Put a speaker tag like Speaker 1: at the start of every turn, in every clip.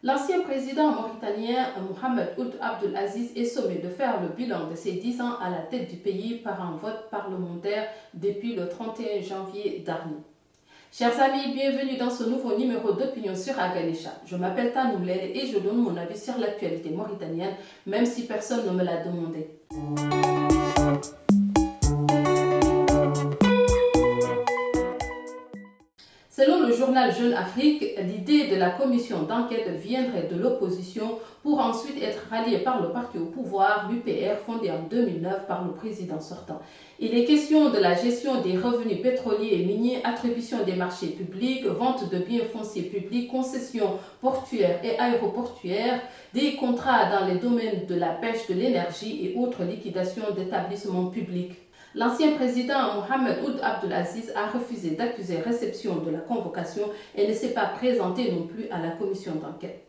Speaker 1: L'ancien président mauritanien Mohamed Ould Abdel Aziz est sommé de faire le bilan de ses 10 ans à la tête du pays par un vote parlementaire depuis le 31 janvier dernier. Chers amis, bienvenue dans ce nouveau numéro d'Opinion sur Aganisha. Je m'appelle Tanoulel et je donne mon avis sur l'actualité mauritanienne, même si personne ne me l'a demandé. Selon le journal Jeune Afrique, l'idée de la commission d'enquête viendrait de l'opposition pour ensuite être ralliée par le parti au pouvoir, l'UPR, fondé en 2009 par le président sortant. Il est question de la gestion des revenus pétroliers et miniers, attribution des marchés publics, vente de biens fonciers publics, concessions portuaires et aéroportuaires, des contrats dans les domaines de la pêche, de l'énergie et autres liquidations d'établissements publics. L'ancien président Mohamed Ould Abdel Aziz a refusé d'accuser réception de la convocation et ne s'est pas présenté non plus à la commission d'enquête.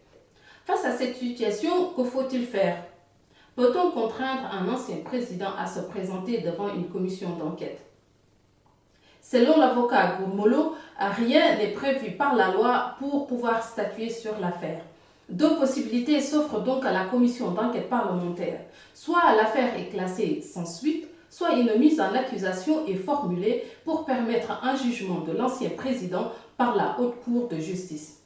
Speaker 1: Face à cette situation, que faut-il faire? Peut-on contraindre un ancien président à se présenter devant une commission d'enquête? Selon l'avocat Gourmolo, rien n'est prévu par la loi pour pouvoir statuer sur l'affaire. Deux possibilités s'offrent donc à la commission d'enquête parlementaire. Soit l'affaire est classée sans suite, soit une mise en accusation est formulée pour permettre un jugement de l'ancien président par la Haute Cour de justice.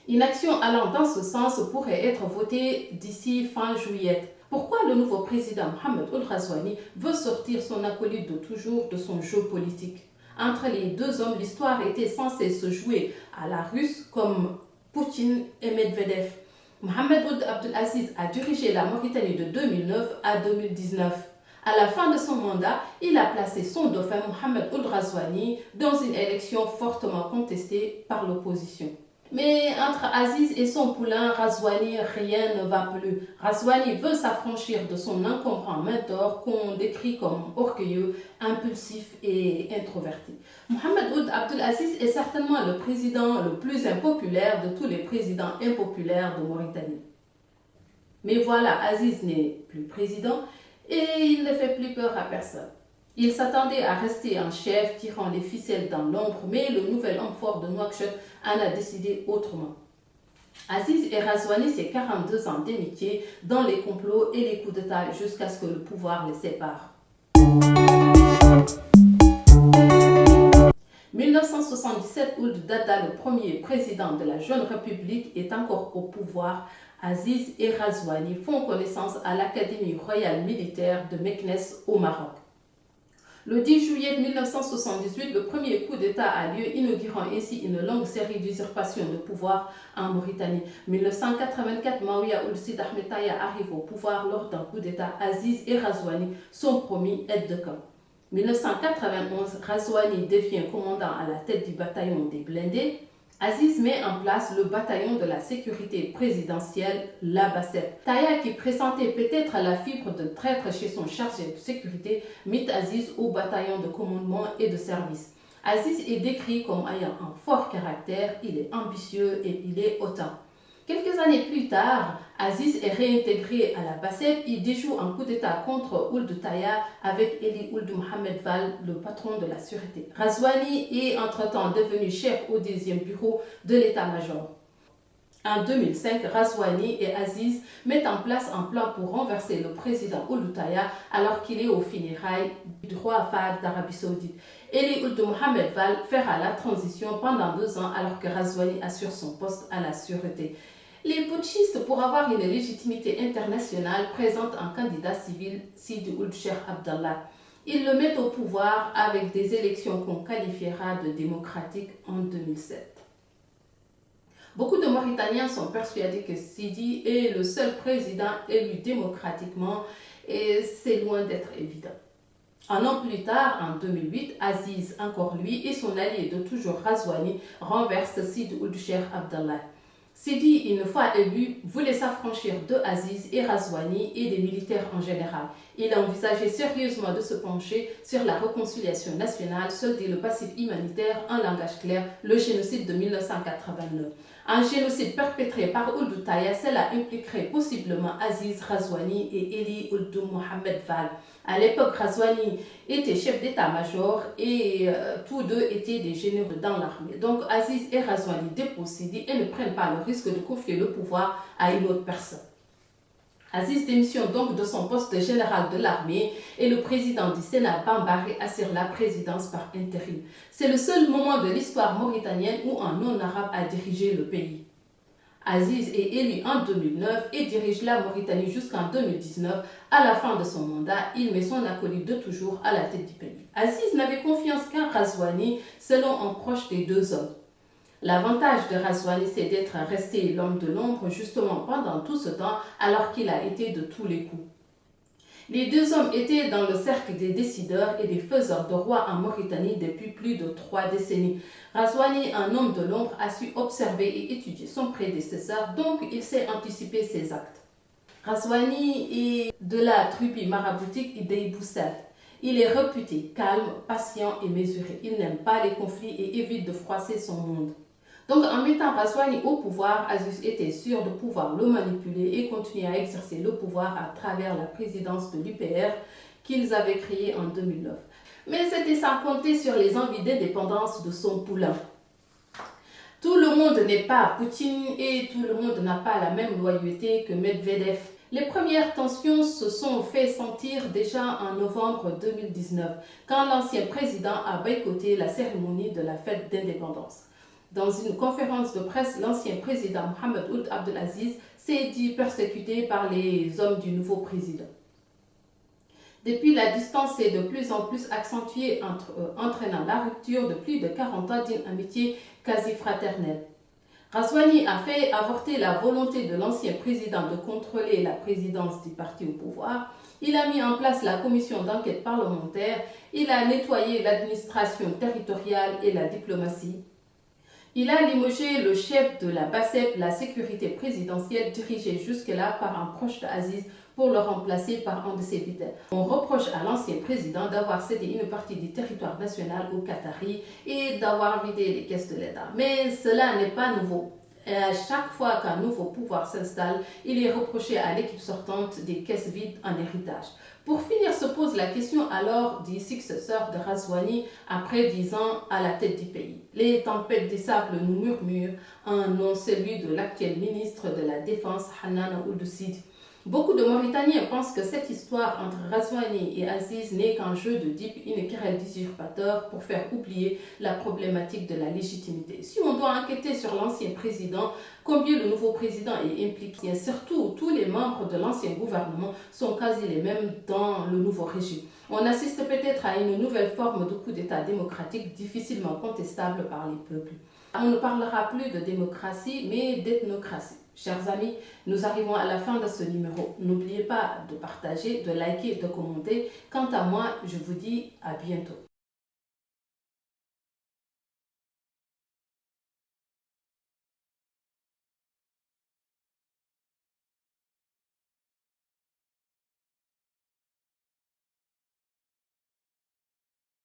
Speaker 1: Une action allant dans ce sens pourrait être votée d'ici fin juillet. Pourquoi le nouveau président Mohamed Ould Ghazouani veut sortir son acolyte de toujours de son jeu politique? Entre les deux hommes, l'histoire était censée se jouer à la russe comme Poutine et Medvedev. Mohamed Ould Abdel Aziz a dirigé la Mauritanie de 2009 à 2019. À la fin de son mandat, il a placé son dauphin Mohamed Ould Ghazouani dans une élection fortement contestée par l'opposition. Mais entre Aziz et son poulain Ghazouani, rien ne va plus. Ghazouani veut s'affranchir de son encombrant mentor qu'on décrit comme orgueilleux, impulsif et introverti. Mohamed Ould Abdel Aziz est certainement le président le plus impopulaire de tous les présidents impopulaires de Mauritanie. Mais voilà, Aziz n'est plus président et il ne fait plus peur à personne. Il s'attendait à rester en chef, tirant les ficelles dans l'ombre, mais le nouvel homme fort de Nouakchott en a décidé autrement. Aziz et Ghazouani, c'est 42 ans d'amitié dans les complots et les coups d'État jusqu'à ce que le pouvoir les sépare. 1977, Ould Dada, le premier président de la jeune république, est encore au pouvoir. Aziz et Ghazouani font connaissance à l'Académie royale militaire de Meknès au Maroc. Le 10 juillet 1978, le premier coup d'État a lieu, inaugurant ainsi une longue série d'usurpations de pouvoir en Mauritanie. 1984, Maouya Ould Sid Ahmed Taya arrive au pouvoir lors d'un coup d'État. Aziz et Ghazouani sont promis aides de camp. 1991, Ghazouani devient commandant à la tête du bataillon des blindés. Aziz met en place le bataillon de la sécurité présidentielle, l'Abacep. Taya, qui pressentait peut-être la fibre de traître chez son chargé de sécurité, mit Aziz au bataillon de commandement et de service. Aziz est décrit comme ayant un fort caractère, il est ambitieux et il est hautain. Quelques années plus tard, Aziz est réintégré à la BACEP. Il déjoue un coup d'État contre Ould Taya avec Eli Ould Mohamed Val, le patron de la sûreté. Ghazouani est entre-temps devenu chef au 10e bureau de l'état-major. En 2005, Ghazouani et Aziz mettent en place un plan pour renverser le président Ould Taya alors qu'il est aux funérailles du roi Fahd d'Arabie Saoudite. Eli Ould Mohamed Val fera la transition pendant 2 ans alors que Ghazouani assure son poste à la sûreté. Les putschistes, pour avoir une légitimité internationale, présentent un candidat civil, Sidi Ould Cheikh Abdallah. Ils le mettent au pouvoir avec des élections qu'on qualifiera de démocratiques en 2007. Beaucoup de Mauritaniens sont persuadés que Sidi est le seul président élu démocratiquement et c'est loin d'être évident. Un an plus tard, en 2008, Aziz, encore lui, et son allié de toujours Ghazouani renversent Sidi Ould Cheikh Abdallah. Sidi, une fois élu, voulait s'affranchir de Aziz et Ghazouani et des militaires en général. Il envisageait sérieusement de se pencher sur la réconciliation nationale, solder le passif humanitaire en langage clair, le génocide de 1989. Un génocide perpétré par Ould Taya, cela impliquerait possiblement Aziz Razouani et Eli Ould Mohamed Val. À l'époque, Razouani était chef d'état-major et tous deux étaient des généraux dans l'armée. Donc Aziz et Razouani déposent Sidi et ne prennent pas le risque de confier le pouvoir à une autre personne. Aziz démissionne donc de son poste de général de l'armée et le président du Sénat, Bambari, assure la présidence par intérim. C'est le seul moment de l'histoire mauritanienne où un non-arabe a dirigé le pays. Aziz est élu en 2009 et dirige la Mauritanie jusqu'en 2019. À la fin de son mandat, il met son acolyte de toujours à la tête du pays. Aziz n'avait confiance qu'en Razouani, selon un proche des deux hommes. L'avantage de Razouani, c'est d'être resté l'homme de l'ombre justement pendant tout ce temps, alors qu'il a été de tous les coups. Les deux hommes étaient dans le cercle des décideurs et des faiseurs de roi en Mauritanie depuis plus de 3 décennies. Razouani, un homme de l'ombre, a su observer et étudier son prédécesseur, donc il sait anticiper ses actes. Razouani est de la tribu maraboutique Idei Boussel. Il est réputé calme, patient et mesuré. Il n'aime pas les conflits et évite de froisser son monde. Donc en mettant Razouani au pouvoir, Aziz était sûr de pouvoir le manipuler et continuer à exercer le pouvoir à travers la présidence de l'UPR qu'ils avaient créée en 2009. Mais c'était sans compter sur les envies d'indépendance de son poulain. Tout le monde n'est pas Poutine et tout le monde n'a pas la même loyauté que Medvedev. Les premières tensions se sont fait sentir déjà en novembre 2019, quand l'ancien président a boycotté la cérémonie de la fête d'indépendance. Dans une conférence de presse, l'ancien président Mohamed Ould Abdelaziz s'est dit persécuté par les hommes du nouveau président. Depuis, la distance s'est de plus en plus accentuée entre eux, entraînant la rupture de plus de 40 ans d'une amitié quasi fraternelle. Razouani a fait avorter la volonté de l'ancien président de contrôler la présidence du parti au pouvoir. Il a mis en place la commission d'enquête parlementaire. Il a nettoyé l'administration territoriale et la diplomatie. Il a limogé le chef de la BACEP, la sécurité présidentielle, dirigée jusque-là par un proche d'Aziz pour le remplacer par un de ses fidèles. On reproche à l'ancien président d'avoir cédé une partie du territoire national aux Qataris et d'avoir vidé les caisses de l'État. Mais cela n'est pas nouveau. Et à chaque fois qu'un nouveau pouvoir s'installe, il est reproché à l'équipe sortante des caisses vides en héritage. Pour finir, se pose la question alors du successeur de Razouani après 10 ans à la tête du pays. Les tempêtes des sables nous murmurent un nom, celui de l'actuel ministre de la Défense, Hanan Ould Sidi. Beaucoup de Mauritaniens pensent que cette histoire entre Razouani et Aziz n'est qu'un jeu de dupes, une querelle d'usurpateurs pour faire oublier la problématique de la légitimité. Si on doit enquêter sur l'ancien président, combien le nouveau président est impliqué, et surtout tous les membres de l'ancien gouvernement sont quasi les mêmes dans le nouveau régime. On assiste peut-être à une nouvelle forme de coup d'État démocratique difficilement contestable par les peuples. On ne parlera plus de démocratie, mais d'ethnocratie. Chers amis, nous arrivons à la fin de ce numéro. N'oubliez pas de partager, de liker, de commenter. Quant à moi, je vous dis à bientôt.